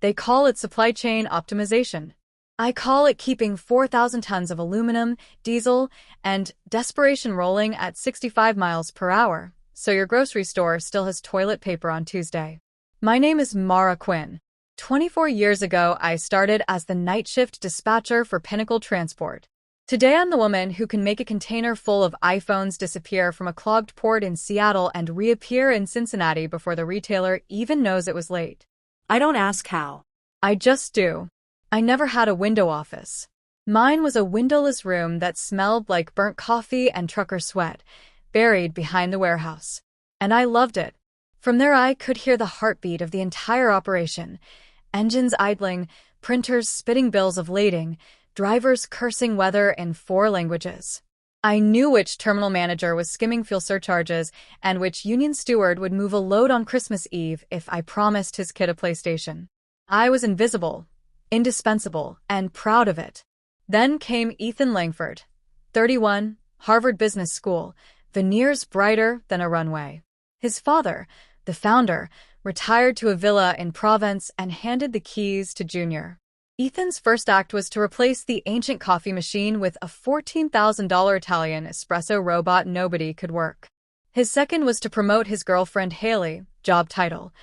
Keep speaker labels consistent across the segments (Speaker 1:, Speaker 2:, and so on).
Speaker 1: They call it supply chain optimization. I call it keeping 4,000 tons of aluminum, diesel, and desperation rolling at 65 miles per hour, so your grocery store still has toilet paper on Tuesday. My name is Mara Quinn. 24 years ago, I started as the night shift dispatcher for Pinnacle Transport. Today, I'm the woman who can make a container full of iPhones disappear from a clogged port in Seattle and reappear in Cincinnati before the retailer even knows it was late.
Speaker 2: I don't ask how.
Speaker 1: I just do. I never had a window office. Mine was a windowless room that smelled like burnt coffee and trucker sweat, buried behind the warehouse. And I loved it. From there, I could hear the heartbeat of the entire operation. Engines idling, printers spitting bills of lading, drivers cursing weather in 4 languages. I knew which terminal manager was skimming fuel surcharges and which union steward would move a load on Christmas Eve if I promised his kid a PlayStation. I was invisible, indispensable, and proud of it. Then came Ethan Langford, 31, Harvard Business School, veneers brighter than a runway. His father, the founder, retired to a villa in Provence and handed the keys to Junior. Ethan's first act was to replace the ancient coffee machine with a $14,000 Italian espresso robot nobody could work. His second was to promote his girlfriend Haley, job title,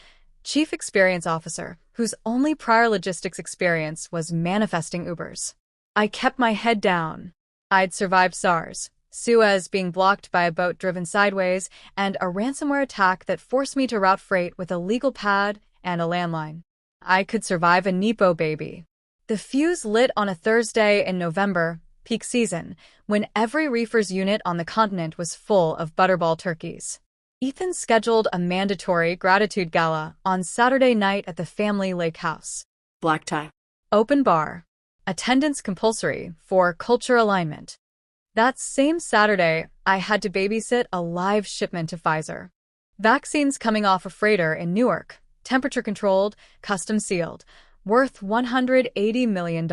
Speaker 1: Chief Experience Officer, whose only prior logistics experience was manifesting Ubers. I kept my head down. I'd survived SARS, Suez being blocked by a boat driven sideways, and a ransomware attack that forced me to route freight with a legal pad and a landline. I could survive a Nepo baby. The fuse lit on a Thursday in November, peak season, when every reefer's unit on the continent was full of butterball turkeys. Ethan scheduled a mandatory gratitude gala on Saturday night at the family lake house.
Speaker 2: Black tie.
Speaker 1: Open bar. Attendance compulsory for culture alignment. That same Saturday, I had to babysit a live shipment to Pfizer. Vaccines coming off a freighter in Newark, temperature-controlled, custom-sealed, worth $180 million.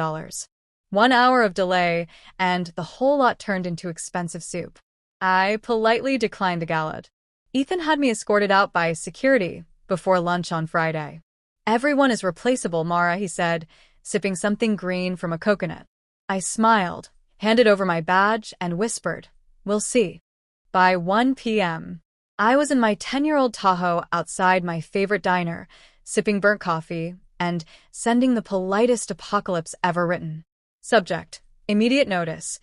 Speaker 1: 1 hour of delay, and the whole lot turned into expensive soup. I politely declined the gala. Ethan had me escorted out by security before lunch on Friday. "Everyone is replaceable, Mara," he said, sipping something green from a coconut. I smiled, handed over my badge, and whispered, "We'll see." By 1 p.m., I was in my 10-year-old Tahoe outside my favorite diner, sipping burnt coffee and sending the politest apocalypse ever written. Subject: immediate notice.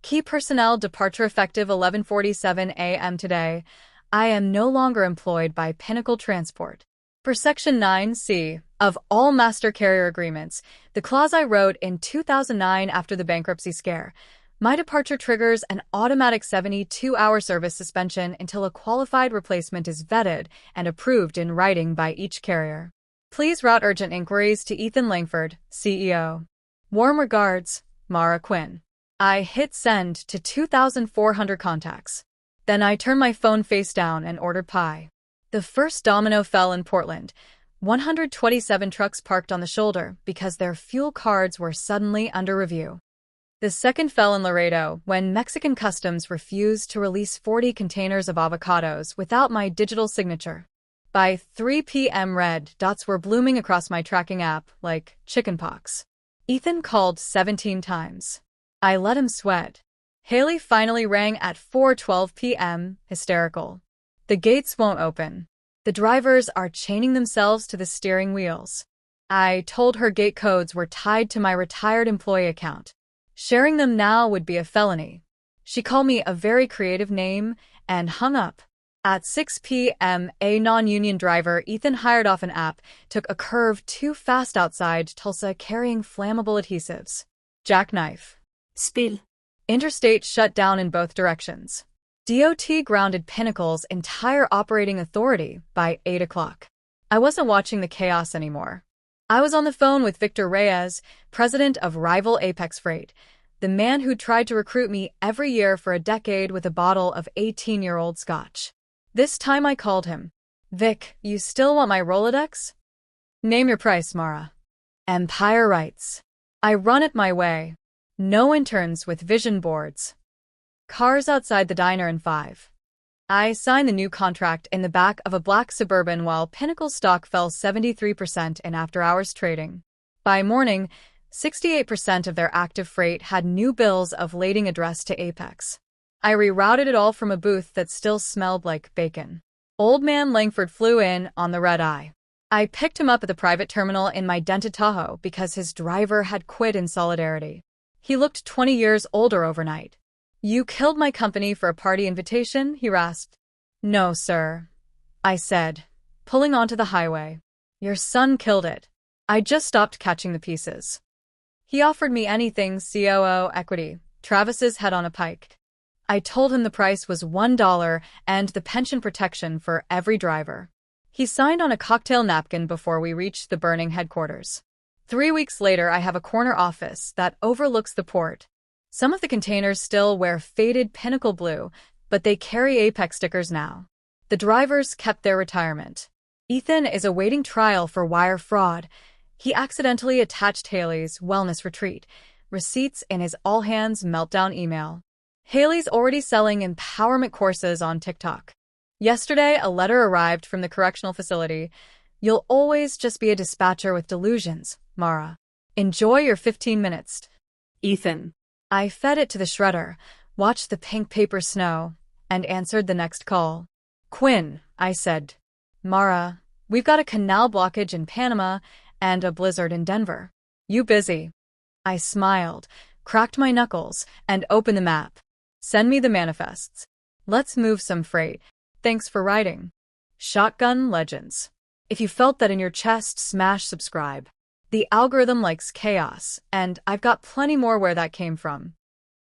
Speaker 1: Key personnel departure effective 11:47 a.m. today. I am no longer employed by Pinnacle Transport. For Section 9C of all master carrier agreements, the clause I wrote in 2009 after the bankruptcy scare, my departure triggers an automatic 72-hour service suspension until a qualified replacement is vetted and approved in writing by each carrier. Please route urgent inquiries to Ethan Langford, CEO. Warm regards, Mara Quinn. I hit send to 2,400 contacts. Then I turned my phone face down and ordered pie. The first domino fell in Portland. 127 trucks parked on the shoulder because their fuel cards were suddenly under review. The second fell in Laredo when Mexican customs refused to release 40 containers of avocados without my digital signature. By 3 p.m. red dots were blooming across my tracking app like chickenpox. Ethan called 17 times. I let him sweat. Haley finally rang at 4:12 p.m., hysterical. "The gates won't open. The drivers are chaining themselves to the steering wheels." I told her gate codes were tied to my retired employee account. Sharing them now would be a felony. She called me a very creative name and hung up. At 6 p.m., a non-union driver Ethan hired off an app took a curve too fast outside Tulsa carrying flammable adhesives. Jackknife.
Speaker 2: Spill.
Speaker 1: Interstate shut down in both directions. DOT grounded Pinnacle's entire operating authority by 8 o'clock. I wasn't watching the chaos anymore. I was on the phone with Victor Reyes, president of rival Apex Freight, the man who tried to recruit me every year for a decade with a bottle of 18-year-old scotch. This time I called him. "Vic, you still want my Rolodex?" "Name your price, Mara." "Empire rights. I run it my way. No interns with vision boards." Cars outside the diner in 5. I signed the new contract in the back of a black Suburban while Pinnacle stock fell 73% in after-hours trading. By morning, 68% of their active freight had new bills of lading addressed to Apex. I rerouted it all from a booth that still smelled like bacon. Old man Langford flew in on the red eye. I picked him up at the private terminal in my dented Tahoe because his driver had quit in solidarity. He looked 20 years older overnight. "You killed my company for a party invitation?" he rasped. "No, sir," I said, pulling onto the highway. "Your son killed it. I just stopped catching the pieces." He offered me anything, COO equity, Travis's head on a pike. I told him the price was $1 and the pension protection for every driver. He signed on a cocktail napkin before we reached the burning headquarters. 3 weeks later, I have a corner office that overlooks the port. Some of the containers still wear faded Pinnacle blue, but they carry Apex stickers now. The drivers kept their retirement. Ethan is awaiting trial for wire fraud. He accidentally attached Haley's wellness retreat receipts in his all-hands meltdown email. Haley's already selling empowerment courses on TikTok. Yesterday, a letter arrived from the correctional facility. "You'll always just be a dispatcher with delusions, Mara. Enjoy your 15 minutes.
Speaker 2: Ethan.
Speaker 1: I fed it to the shredder, watched the pink paper snow, and answered the next call. "Quinn," I said. "Mara, we've got a canal blockage in Panama and a blizzard in Denver. You busy?" I smiled, cracked my knuckles, and opened the map. "Send me the manifests. Let's move some freight. Thanks for writing." Shotgun Legends. If you felt that in your chest, smash subscribe. The algorithm likes chaos, and I've got plenty more where that came from.